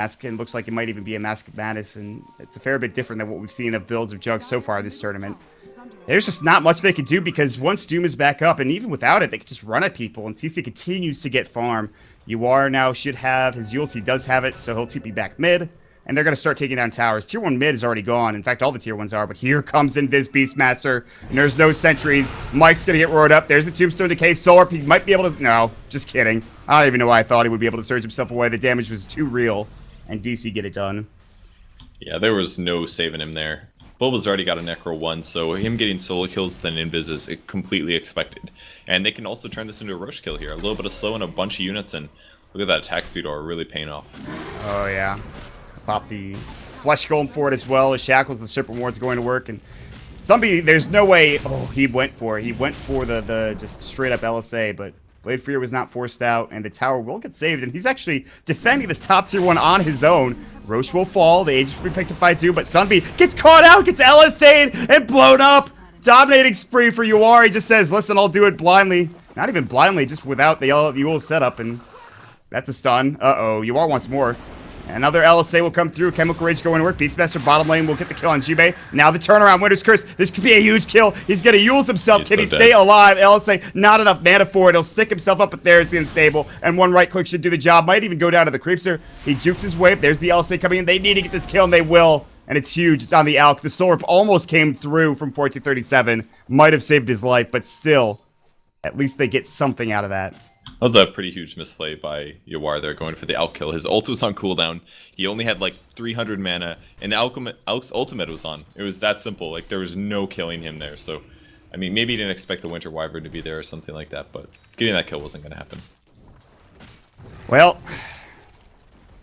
Mask, and looks like it might even be a Mask of Madness, and it's a fair bit different than what we've seen of builds of Jug so far this tournament. There's just not much they can do because once Doom is back up, and even without it, they can just run at people, and TC continues to get farm. UR now should have his Yules. He does have it, so he'll TP back mid, and they're going to start taking down towers. Tier 1 mid is already gone. In fact, all the Tier 1s are, but here comes Invis Beastmaster, and there's no sentries. Mike's going to get roared up. There's the Tombstone Decay. Solar, he might be able to... No, just kidding. I don't even know why I thought he would be able to surge himself away. The damage was too real, and DC get it done. Yeah, there was no saving him there. Bulba's already got a Necro 1, so him getting solo kills with an Invis is completely expected. And they can also turn this into a rush kill here. A little bit of slow and a bunch of units, and look at that attack speed aura really paying off. Oh, yeah. Pop the Flesh Golem for it as well. As Shackles, the Serpent Ward's going to work, and Zombie, there's no way... Oh, he went for it. He went for the just straight-up LSA, but Blade Freer was not forced out, and the tower will get saved, and he's actually defending this top tier 1 on his own. Roche will fall, the Aegis will be picked up by 2, but Sunbeam gets caught out, gets LSA'd, and blown up! Dominating spree for UR. He just says, listen, I'll do it blindly. Not even blindly, just without the Yule setup, and that's a stun. Uh-oh, UR wants more. Another LSA will come through. Chemical Rage going to work. Beastmaster bottom lane will get the kill on Jubei. Now the turnaround. Winter's Curse. This could be a huge kill. He's going to Yules himself. Can he stay alive? LSA, not enough mana for it. He'll stick himself up, but there's the unstable. And one right click should do the job. Might even go down to the Creepster. He jukes his wave. There's the LSA coming in. They need to get this kill, and they will. And it's huge. It's on the Alk. The Solar almost came through from 1437. Might have saved his life, but still, at least they get something out of that. That was a pretty huge misplay by Yawar there, going for the Alk kill. His ult was on cooldown. He only had like 300 mana, and the Alk's ultimate was on. It was that simple. Like, there was no killing him there. So, I mean, maybe he didn't expect the Winter Wyvern to be there or something like that, but getting that kill wasn't going to happen. Well,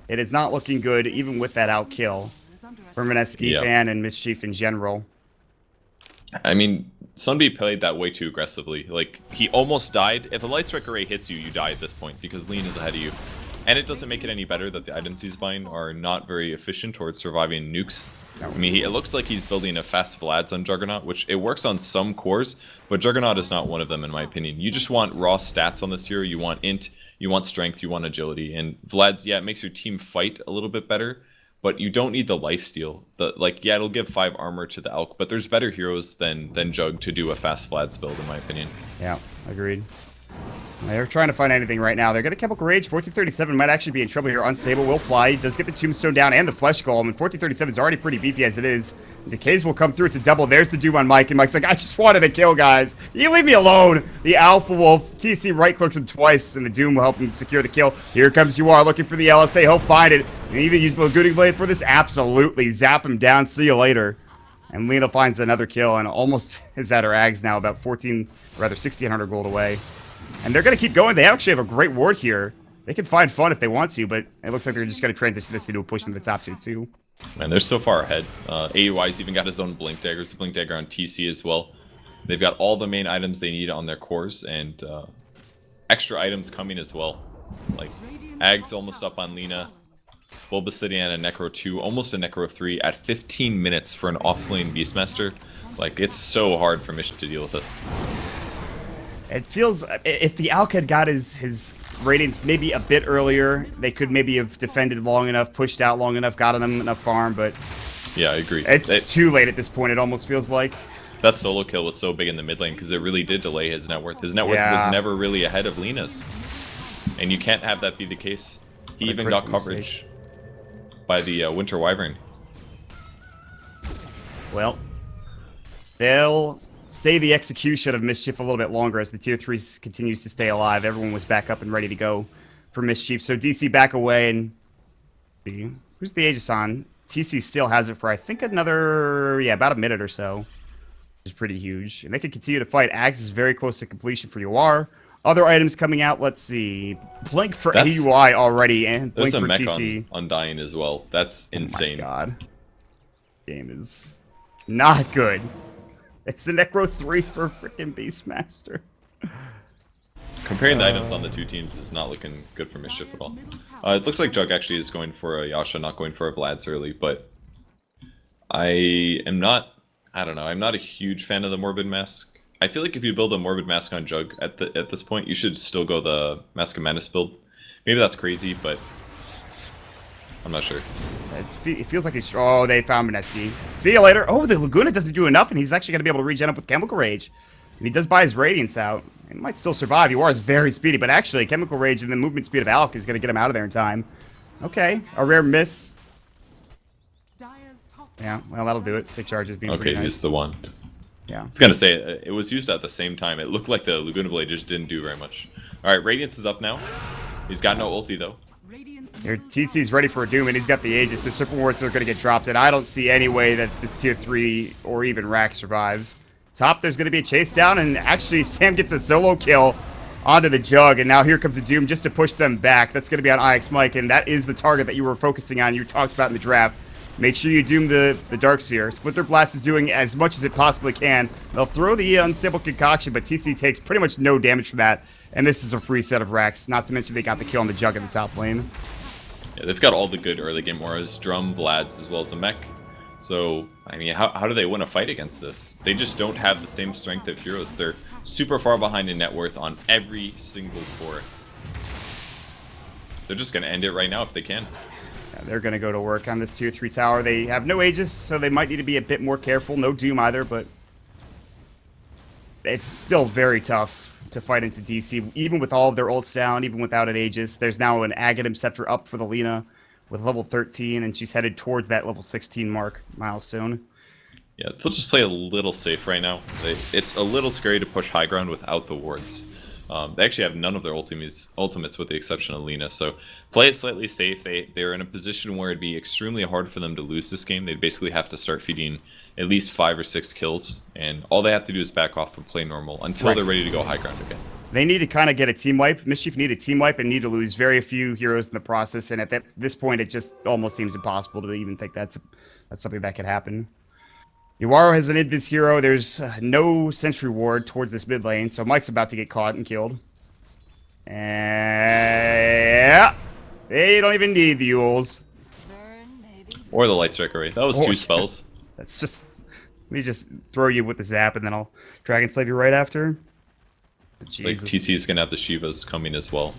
it is not looking good, even with that Alk kill, for Mineski fan and Mischief in general. I mean, Sunbeam played that way too aggressively. Like, he almost died. If a Light Strike Array hits you, you die at this point, because Lean is ahead of you. And it doesn't make it any better that the items he's buying are not very efficient towards surviving nukes. I mean, it looks like he's building a fast Vlads on Juggernaut, which it works on some cores, but Juggernaut is not one of them, in my opinion. You just want raw stats on this hero. You want int, you want strength, you want agility. And Vlads, yeah, it makes your team fight a little bit better, but you don't need the lifesteal. Yeah, it'll give 5 armor to the Elk, but there's better heroes than Jug to do a fast Vlads build, in my opinion. Yeah, agreed. They're trying to find anything right now. They're going to Chemical Rage. 1437 might actually be in trouble here. Unstable will fly. He does get the Tombstone down and the Flesh Golem. And 1437 is already pretty beefy as it is. Decays will come through. It's a double. There's the Doom on Mike. And Mike's like, I just wanted to kill, guys. You leave me alone. The Alpha Wolf. TC right-clicks him twice, and the Doom will help him secure the kill. Here comes UR looking for the LSA. He'll find it. And even use the Lagoon Blade for this. Absolutely. Zap him down. See you later. And Lena finds another kill and almost is at her Ags now, about 1,600 gold away. And they're going to keep going. They actually have a great ward here. They can find fun if they want to, but it looks like they're just going to transition this into a push into the top 2 too. Man, they're so far ahead. AUI's even got his own Blink Daggers, the Blink Dagger on TC as well. They've got all the main items they need on their cores, and extra items coming as well. Like, Ag's almost up on Lena. Bulba sitting at a Necro 2, almost a Necro 3, at 15 minutes for an offlane Beastmaster. Like, it's so hard for Mission to deal with this. It feels, if the Alk had got his ratings maybe a bit earlier, they could maybe have defended long enough, pushed out long enough, gotten him enough farm, but... Yeah, I agree. It's too late at this point, it almost feels like. That solo kill was so big in the mid lane, because it really did delay his net worth. His net worth was never really ahead of Lena's. And you can't have that be the case. He even got coverage by the Winter Wyvern. Well, they'll stay the execution of Mischief a little bit longer as the tier 3 continues to stay alive. Everyone was back up and ready to go for Mischief. So DC back away, and who's the Aegis on? TC still has it for, I think, another, about a minute or so, which is pretty huge. And they can continue to fight. Ags is very close to completion for UR. Other items coming out, let's see. Blink for AUI already, and Blink for TC. There's a mech on Undying as well. That's insane. Oh my god. Game is not good. It's the Necro 3 for freaking Beastmaster. Comparing the items on the two teams is not looking good for Mischief at all. It looks like Jug actually is going for a Yasha, not going for a Vlad's early, but I am not, I don't know, I'm not a huge fan of the Morbid Mask. I feel like if you build a Morbid Mask on Jug at this point, you should still go the Mask of Madness build. Maybe that's crazy, but I'm not sure. It feels like he's... Oh, they found Mineski. See you later. Oh, the Laguna doesn't do enough, and he's actually going to be able to regen up with Chemical Rage. And he does buy his Radiance out. He might still survive. Yuara is very speedy, but actually, Chemical Rage and the movement speed of Alec is going to get him out of there in time. Okay, a rare miss. Yeah, well, that'll do it. 6 charges being Okay, nice. used the one. Yeah. I was going to say, it was used at the same time. It looked like the Laguna Blade just didn't do very much. Alright, Radiance is up now. He's got no ulti, though. Here, TC's ready for a Doom, and he's got the Aegis. The Serpent Wards are going to get dropped, and I don't see any way that this tier 3 or even Rack survives. Top, there's going to be a chase down, and actually Sam gets a solo kill onto the Jug, and now here comes the Doom just to push them back. That's going to be on IX Mike, and that is the target that you were focusing on, you talked about in the draft. Make sure you Doom the Darkseer. Splinter Blast is doing as much as it possibly can. They'll throw the Unstable Concoction, but TC takes pretty much no damage from that, and this is a free set of Racks, not to mention they got the kill on the Jug in the top lane. Yeah, they've got all the good early game auras, Drum, Vlad's, as well as a mech. So, I mean, how do they win a fight against this? They just don't have the same strength of heroes. They're super far behind in net worth on every single core. They're just going to end it right now if they can. Yeah, they're going to go to work on this tier 3 tower. They have no Aegis, so they might need to be a bit more careful. No Doom either, but it's still very tough to fight into DC, even with all of their ults down, even without an Aegis. There's now an Aghanim Scepter up for the Lina with level 13, and she's headed towards that level 16 mark milestone. Yeah, they'll just play a little safe right now. It's a little scary to push high ground without the wards. They actually have none of their ultimates with the exception of Lina, so play it slightly safe. They're in a position where it'd be extremely hard for them to lose this game. They'd basically have to start feeding at least 5 or 6 kills, and all they have to do is back off and play normal until they're ready to go high ground again. They need to kind of get a team wipe. Mischief need a team wipe and need to lose very few heroes in the process, and at this point it just almost seems impossible to even think that's something that could happen. Yuara has an Invis hero. There's no Sentry Ward towards this mid lane, so Mike's about to get caught and killed. And yeah, they don't even need the Yules. Or the Light Strike Array. That was 2 spells. That's just... Let me just throw you with the zap, and then I'll Dragon Slave you right after. Jesus. Like, TC is going to have the Shivas coming as well.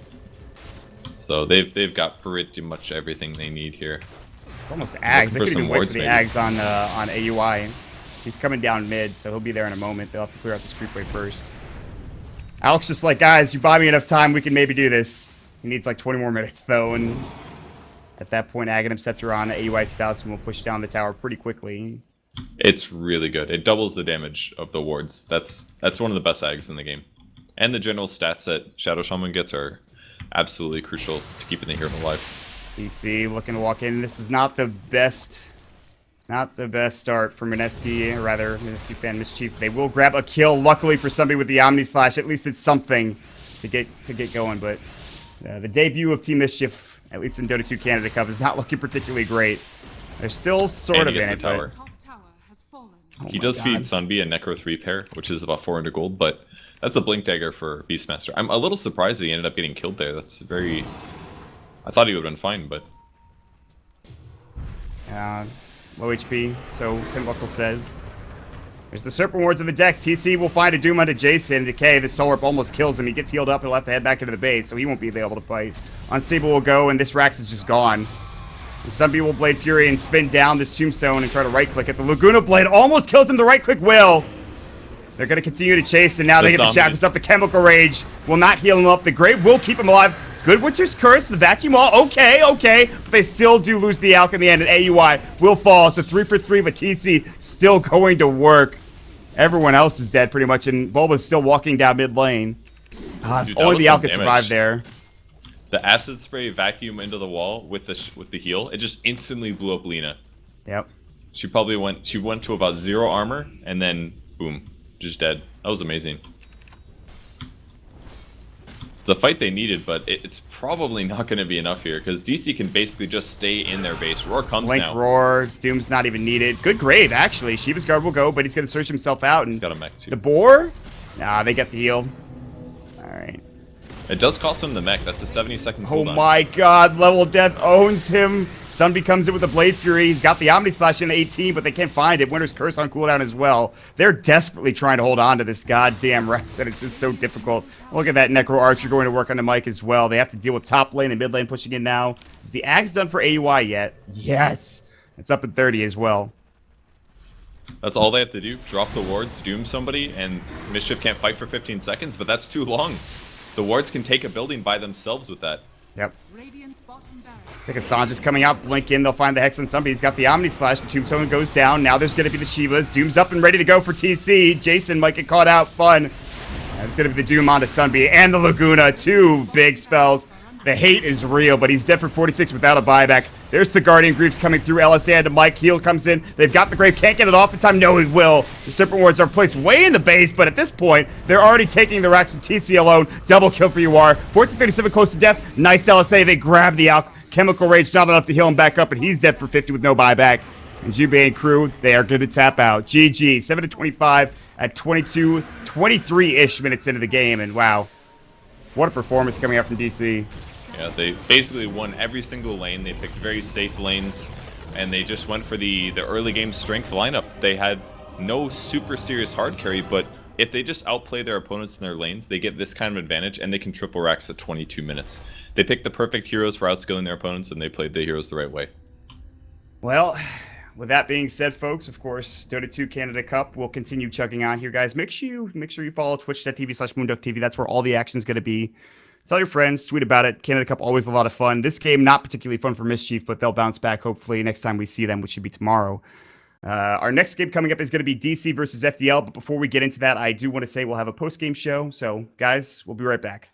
So they've got pretty much everything they need here. Almost Ags. They could even wait for the Ags on AUI. He's coming down mid, so he'll be there in a moment. They'll have to clear out this creep wave first. Alex just like, guys, you buy me enough time, we can maybe do this. He needs like 20 more minutes, though, and at that point, Aghanim Scepter on AUI 2000 will push down the tower pretty quickly. It's really good. It doubles the damage of the wards. That's one of the best Ags in the game. And the general stats that Shadow Shaman gets are absolutely crucial to keeping the hero alive. DC looking to walk in. This is not the best start for Mineski, or rather Mineski fan Mischief. They will grab a kill, luckily for somebody with the Omni Slash. At least it's something to get going, but the debut of Team Mischief, at least in Dota 2 Canada Cup, is not looking particularly great. They're still sort of in it, but... He does feed Sunbee a Necro 3 pair, which is about 400 gold, but that's a Blink Dagger for Beastmaster. I'm a little surprised that he ended up getting killed there. That's very... I thought he would have been fine, but... Low HP, so Pinbuckle says. There's the Serpent Wards in the deck. TC will find a Doom onto Jason. Decay, the Soul Orb almost kills him. He gets healed up. He'll have to head back into the base, so he won't be able to fight. Unstable will go, and this Rax is just gone. The Sunbeam will Blade Fury and spin down this Tombstone and try to right-click it. The Laguna Blade almost kills him. The right-click will. They're going to continue to chase, and now they get the Shackles up. The Chemical Rage will not heal him up. The Grave will keep him alive. Good Winter's Curse, the Vacuum All, okay. But they still do lose the Alk in the end, and AUI will fall. It's a 3 for 3, but TC still going to work. Everyone else is dead pretty much, and Bulba's still walking down mid lane. Dude, only the Alk could survive there. The Acid Spray vacuum into the wall with the heal, it just instantly blew up Lina. Yep. She went to about 0 armor, and then, boom, just dead. That was amazing. It's the fight they needed, but it's probably not going to be enough here, because DC can basically just stay in their base. Roar comes now. Roar, Doom's not even needed. Good Grave, actually. Shiva's Guard will go, but he's going to search himself out. And he's got a mech, too. The Boar? Nah, they get the heal. Alright. It does cost him the mech. That's a 70-second cooldown. Oh my god, Level Death owns him. Sunby comes in with the Blade Fury. He's got the Omni Slash in 18, but they can't find it. Winter's Curse on cooldown as well. They're desperately trying to hold on to this goddamn Rex, and it's just so difficult. Look at that Necro Archer going to work on the mic as well. They have to deal with top lane and mid lane pushing in now. Is the Axe done for AUI yet? Yes. It's up at 30 as well. That's all they have to do. Drop the wards, doom somebody, and Mischief can't fight for 15 seconds, but that's too long. The wards can take a building by themselves with that. Yep. I think Assange coming out, blink in, they'll find the Hex on somebody. He's got the Omni Slash, the Tombstone goes down. Now there's going to be the Shivas. Doom's up and ready to go for TC. Jason might get caught out, fun. There's going to be the Doom onto Sunby and the Laguna, 2 big spells. The hate is real, but he's dead for 46 without a buyback. There's the Guardian Greaves coming through. LSA and Mike. Heal comes in. They've got the Grave. Can't get it off in time. No, he will. The Serpent Wards are placed way in the base, but at this point, they're already taking the racks with TC alone. Double kill for UR. 1437 close to death. Nice LSA. They grab the Chemical Rage. Not enough to heal him back up, but he's dead for 50 with no buyback. And Jubei and crew, they are good to tap out. GG. 7-25 at 22, 23-ish minutes into the game. And wow, what a performance coming out from DC. Yeah, they basically won every single lane. They picked very safe lanes, and they just went for the early game strength lineup. They had no super serious hard carry, but if they just outplay their opponents in their lanes, they get this kind of advantage, and they can triple racks at 22 minutes. They picked the perfect heroes for outskilling their opponents, and they played the heroes the right way. Well, with that being said, folks, of course, Dota 2 Canada Cup will continue chugging on here, guys. Make sure you follow twitch.tv/MoonduckTV. That's where all the action's going to be. Tell your friends, tweet about it. Canada Cup, always a lot of fun. This game, not particularly fun for Mischief, but they'll bounce back, hopefully, next time we see them, which should be tomorrow. Our next game coming up is going to be DC versus FDL, but before we get into that, I do want to say we'll have a post-game show. So, guys, we'll be right back.